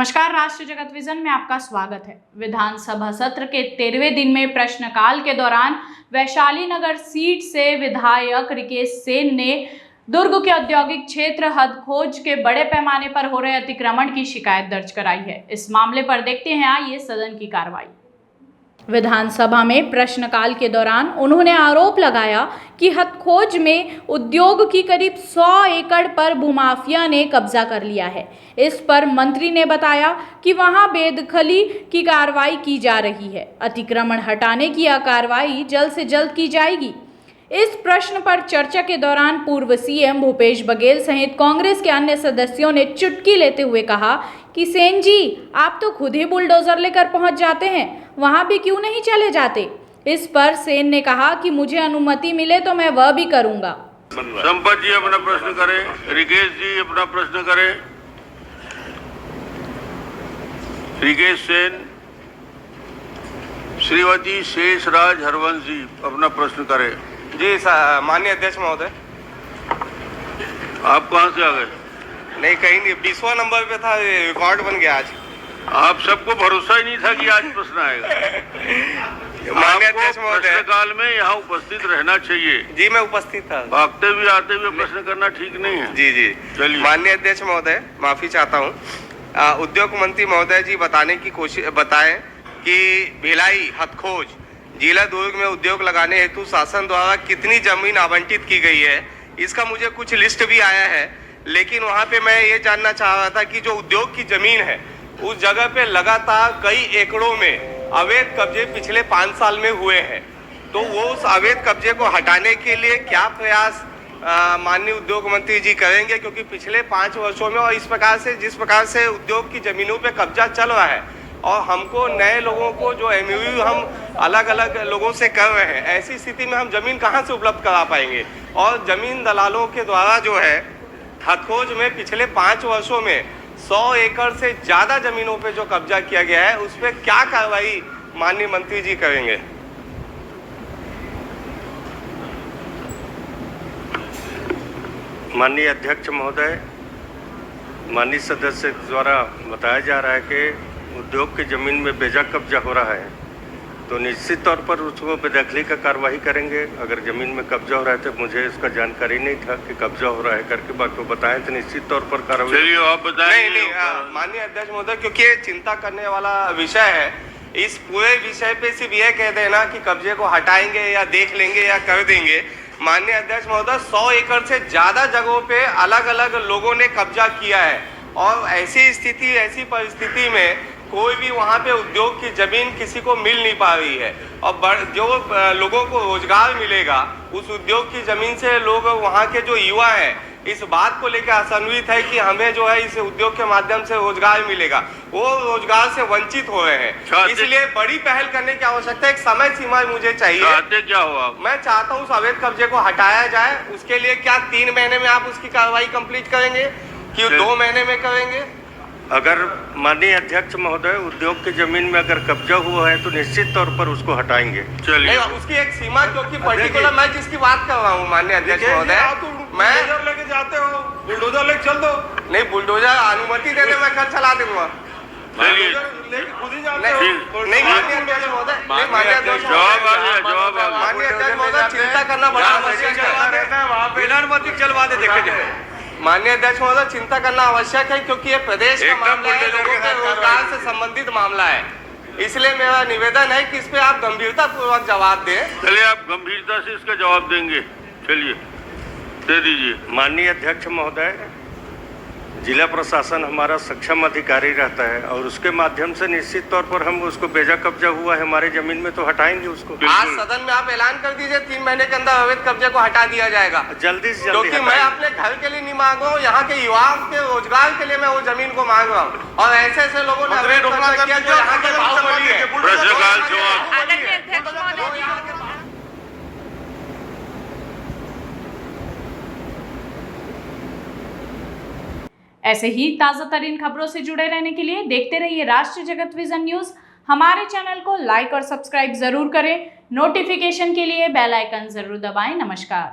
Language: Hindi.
नमस्कार, राष्ट्रीय जगत विजन में आपका स्वागत है। विधानसभा सत्र के 13वें दिन में प्रश्नकाल के दौरान वैशाली नगर सीट से विधायक रिकेश सेन ने दुर्ग के औद्योगिक क्षेत्र हदखोज के बड़े पैमाने पर हो रहे अतिक्रमण की शिकायत दर्ज कराई है। इस मामले पर देखते हैं आइए सदन की कार्रवाई। विधानसभा में प्रश्नकाल के दौरान उन्होंने आरोप लगाया कि हदखोज में उद्योग की करीब 100 एकड़ पर भूमाफिया ने कब्जा कर लिया है। इस पर मंत्री ने बताया कि वहां बेदखली की कार्रवाई की जा रही है। अतिक्रमण हटाने की यह कार्रवाई जल्द से जल्द की जाएगी। इस प्रश्न पर चर्चा के दौरान पूर्व सीएम भूपेश बघेल सहित कांग्रेस के अन्य सदस्यों ने चुटकी लेते हुए कहा कि सेन जी, आप तो खुद ही बुलडोजर लेकर पहुंच जाते हैं, वहां भी क्यों नहीं चले जाते। इस पर सेन ने कहा कि मुझे अनुमति मिले तो मैं वह भी करूंगा। संपत जी अपना प्रश्न करें, रिकेश जी अपना प्रश्न करें। रिकेश सेन, श्रीमती शेषराज हरवंश जी अपना प्रश्न करें। जी माननीय अध्यक्ष महोदय, आप कहां से आ गए? नहीं, कहीं नहीं, 20वां नंबर पे था, रिकॉर्ड बन गया आज। आप सबको भरोसा ही नहीं था कि आज प्रश्न आएगा। माननीय अध्यक्ष महोदय, प्रश्नकाल में यहाँ उपस्थित रहना चाहिए। जी मैं उपस्थित था। भागते हुए आते हुए प्रश्न करना ठीक नहीं है। जी जी चलिए। माननीय अध्यक्ष महोदय, माफी चाहता हूँ। उद्योग मंत्री महोदय जी बताएं कि भिलाई हदखोज जिला दुर्ग में उद्योग लगाने हेतु शासन द्वारा कितनी जमीन आवंटित की गई है, इसका मुझे कुछ लिस्ट भी आया है। लेकिन वहाँ पे मैं ये जानना चाह रहा था कि जो उद्योग की जमीन है उस जगह पे लगातार कई एकड़ों में अवैध कब्जे पिछले 5 साल में हुए हैं, तो वो उस अवैध कब्जे को हटाने के लिए क्या प्रयास माननीय उद्योग मंत्री जी करेंगे? क्योंकि पिछले 5 वर्षों में और इस प्रकार से जिस प्रकार से उद्योग की जमीनों पे कब्जा चल रहा है और हमको नए लोगों को जो एमओयू हम अलग अलग लोगों से कर रहे हैं, ऐसी स्थिति में हम जमीन कहाँ से उपलब्ध करा पाएंगे? और जमीन दलालों के द्वारा जो है हदखोज में पिछले 5 वर्षों में 100 एकड़ से ज्यादा जमीनों पे जो कब्जा किया गया है, उस पर क्या कार्रवाई माननीय मंत्री जी करेंगे? माननीय अध्यक्ष महोदय, माननीय सदस्य द्वारा बताया जा रहा है कि उद्योग की जमीन में बेजा कब्जा हो रहा है, तो निश्चित तौर पर उसको बेदखली का कार्रवाई करेंगे। अगर जमीन में कब्जा हो रहा है तो मुझे इसका जानकारी नहीं था कि कब्जा हो रहा है करके, बाकी बताएं तो निश्चित तौर पर कार्रवाई। चलिए आप बताएं। नहीं, माननीय अध्यक्ष महोदय, क्योंकि ये चिंता करने वाला विषय है, इस पूरे विषय पे सिर्फ यह कह देना कि कब्जे को हटाएंगे या देख लेंगे या कर देंगे। माननीय अध्यक्ष महोदय, 100 एकड़ से ज्यादा जगहों पे अलग अलग लोगों ने कब्जा किया है और ऐसी परिस्थिति में कोई भी वहाँ पे उद्योग की जमीन किसी को मिल नहीं पा रही है और जो लोगों को रोजगार मिलेगा उस उद्योग की जमीन से, लोग वहाँ के जो युवा हैं इस बात को लेकर आशान्वित है कि हमें जो है इस उद्योग के माध्यम से रोजगार मिलेगा, वो रोजगार से वंचित हो रहे हैं। इसलिए बड़ी पहल करने की आवश्यकता है। एक समय सीमा मुझे चाहिए। क्या हुआ? मैं चाहता हूँ उस अवैध कब्जे को हटाया जाए। उसके लिए क्या 3 महीने में आप उसकी कार्रवाई कंप्लीट करेंगे कि 2 महीने में करेंगे? अगर माननीय अध्यक्ष महोदय, उद्योग की जमीन में अगर कब्जा हुआ है तो निश्चित तौर पर उसको हटाएंगे। चलिए, उसकी एक सीमा, क्योंकि पर्टिकुलर मैं जिसकी बात कर रहा हूँ माननीय अध्यक्ष महोदय, मैं लेके जाते हो, बुलडोजर लेके चल दो। नहीं, बुलडोजर अनुमति दे दे, मैं कल चला दूंगा। खुद ही जाते हो। नहीं माननीय अध्यक्ष महोदय, माननीय अध्यक्ष महोदय, चिंता करना बड़ा आवश्यक है। बिना अनुमति चलवा दे, देखे माननीय अध्यक्ष महोदय, चिंता करना आवश्यक है क्योंकि ये प्रदेश का मामला है, लोगों के रोजगार से संबंधित मामला है। इसलिए मेरा निवेदन है कि इस पे आप गंभीरता पूर्वक जवाब दें। चलिए, आप गंभीरता से इसका जवाब देंगे। चलिए, दे दीजिए। माननीय अध्यक्ष महोदय, जिला प्रशासन हमारा सक्षम अधिकारी रहता है और उसके माध्यम से निश्चित तौर पर हम उसको बेजा कब्जा हुआ है हमारे जमीन में तो हटाएंगे उसको। आज सदन में आप ऐलान कर दीजिए 3 महीने के अंदर अवैध कब्जे को हटा दिया जाएगा। जल्दी से जल्दी, क्योंकि मैं अपने घर के लिए नहीं मांग रहा हूँ, यहाँ के युवाओं के रोजगार के लिए मैं वो जमीन को मांग रहा हूँ। और ऐसे लोगों ने अवैध कब्जा किया जो यहाँ के बाहुबली है। ऐसे ही ताज़ा तरीन खबरों से जुड़े रहने के लिए देखते रहिए राष्ट्रीय जगत विजन न्यूज़। हमारे चैनल को लाइक और सब्सक्राइब जरूर करें। नोटिफिकेशन के लिए बेल आइकन जरूर दबाएं। नमस्कार।